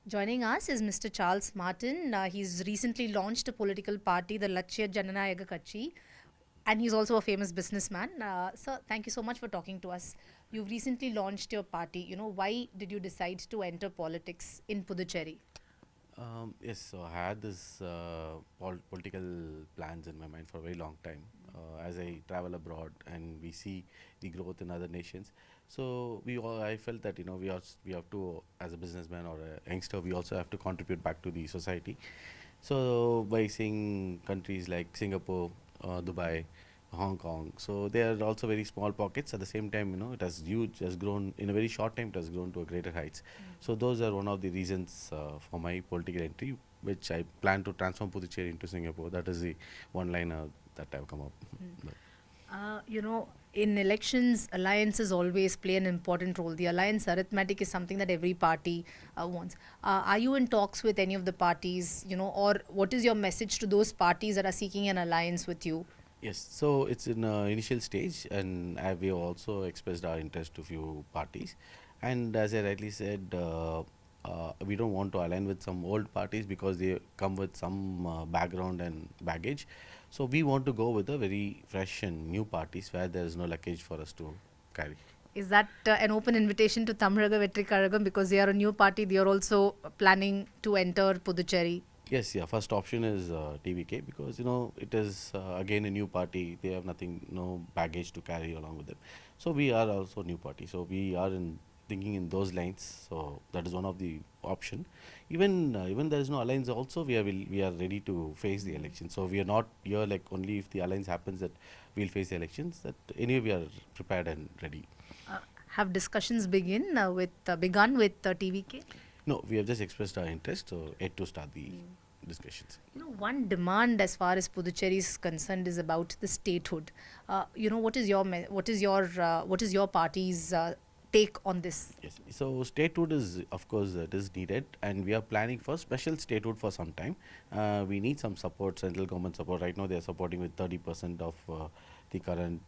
Joining us is Mr. Charles Martin. He's recently launched a political party, the Lachya Jananayaga Kachi, and he's also a famous businessman. Sir, thank you so much for talking to us. You've recently launched your party. Why did you decide to enter politics in Puducherry? Yes, so I had this political plans in my mind for a very long time. As I travel abroad and we see the growth in other nations, so I felt that we have to, as a businessman or a youngster, we also have to contribute back to the society. So by seeing countries like Singapore, Dubai, Hong Kong, so they are also very small pockets. At the same time, it has grown in a very short time. It has grown to a greater heights. So those are one of the reasons for my political entry, which I plan to transform Puducherry into Singapore. That is the one liner that I've come up. But In elections, alliances always play an important role. The alliance arithmetic is something that every party wants. Are you in talks with any of the parties, or what is your message to those parties that are seeking an alliance with you? Yes, so it's in initial stage, and we have also expressed our interest to few parties. And as I rightly said, we don't want to align with some old parties because they come with some background and baggage. So we want to go with a very fresh and new parties where there is no luggage for us to carry. Is that an open invitation to Tamraga Vetri Karagam because they are a new party? They are also planning to enter Puducherry. Yes, yeah. First option is TVK because it is again a new party. They have nothing, no baggage to carry along with them. So we are also new party. So we are in thinking in those lines. So that is one of the option. Even there is no alliance. Also, we are ready to face the election. So we are not here like only if the alliance happens that we'll face the elections. That anyway we are prepared and ready. Uh, have discussions begun with TVK? No, we have just expressed our interest. So yet to start the discussions. One demand as far as Puducherry is concerned is about the statehood. What is your party's take on this? Yes. So statehood is, of course, it is needed, and we are planning for special statehood for some time. We need some support, central government support. Right now, they are supporting with 30% of the current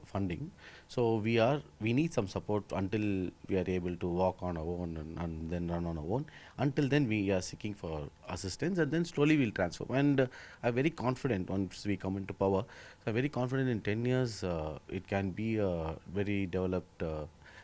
funding. So we need some support until we are able to walk on our own and then run on our own. Until then, we are seeking for assistance, and then slowly we'll transform. And I'm very confident once we come into power. So I'm very confident in 10 years, it can be a very developed.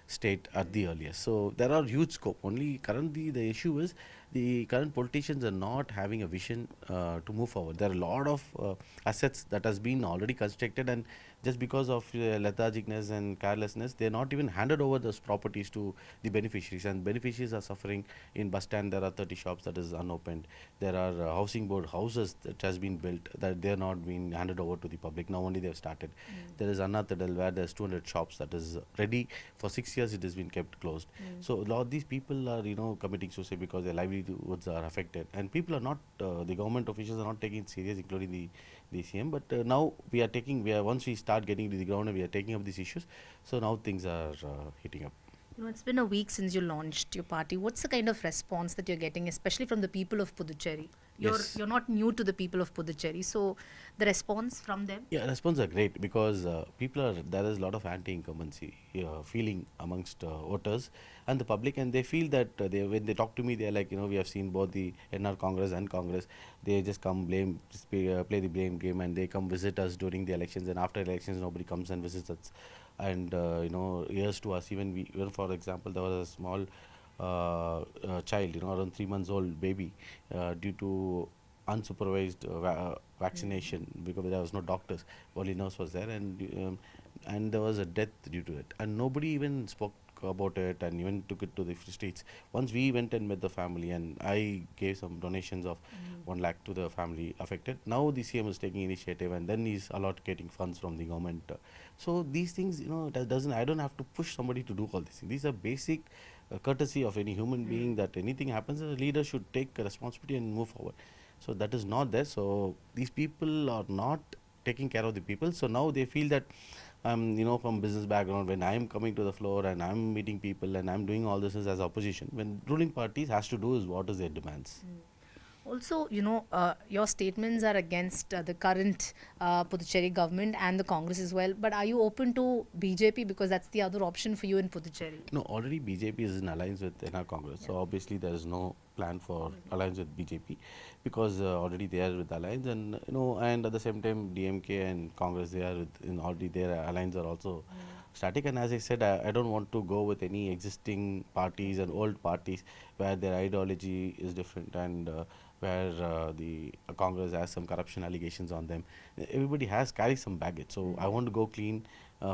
State at the earliest. So there are huge scope. Only currently the issue is the current politicians are not having a vision to move forward. There are a lot of assets that has been already constructed, and just because of lethargicness and carelessness, they are not even handed over those properties to the beneficiaries, and beneficiaries are suffering. In bus stand there are 30 shops that is unopened. There are housing board houses that has been built that they are not being handed over to the public. Now only they have started. There is Annathadal where there's 200 shops that is ready. For 6 years it has been kept closed. So a lot of these people are committing suicide because their livelihoods are affected, and people are not the government officials are not taking it serious, including the CM. But now we are once we start getting to the ground and we are taking up these issues, so now things are heating up. It's been a week since you launched your party. What's the kind of response that you're getting, especially from the people of Puducherry? Yes. You're not new to the people of Puducherry, so the response from them. Yeah, response are great because there is a lot of anti-incumbency feeling amongst voters and the public, and they feel that when they talk to me, they're like, we have seen both the NR Congress and Congress. They just come play the blame game, and they come visit us during the elections, and after elections, nobody comes and visits us. And years to us, even for example, there was a small child, around 3 months old baby, due to unsupervised vaccination because there was no doctors, only nurse was there, and there was a death due to it, and nobody even spoke about it and even took it to the streets. Once we went and met the family, and I gave some donations of 1 lakh to the family affected. Now the CM is taking initiative, and then he's allocating funds from the government. So these things, it doesn't. I don't have to push somebody to do all these things. These are basic courtesy of any human being, that anything happens, a leader should take a responsibility and move forward. So that is not there. So these people are not taking care of the people. So now they feel that from business background, when I'm coming to the floor and I'm meeting people and I'm doing all this as opposition, when ruling parties has to do is what is their demands. Also, your statements are against the current Puducherry government and the Congress as well. But are you open to BJP, because that's the other option for you in Puducherry? No, already BJP is in alliance with NR Congress, so obviously there is no plan for alliance with BJP because already they are with alliance, and and at the same time DMK and Congress, they are already their alliance are also static. And as I said, I don't want to go with any existing parties and old parties where their ideology is different, and where the Congress has some corruption allegations on them. Everybody has carries some baggage, so I want to go clean.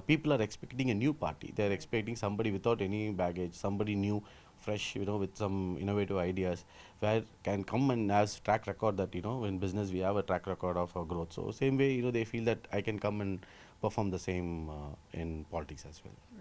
People are expecting a new party. They are expecting somebody without any baggage, somebody new, fresh, with some innovative ideas, where can come and has track record that in business we have a track record of growth. So same way, they feel that I can come and perform the same in politics as well.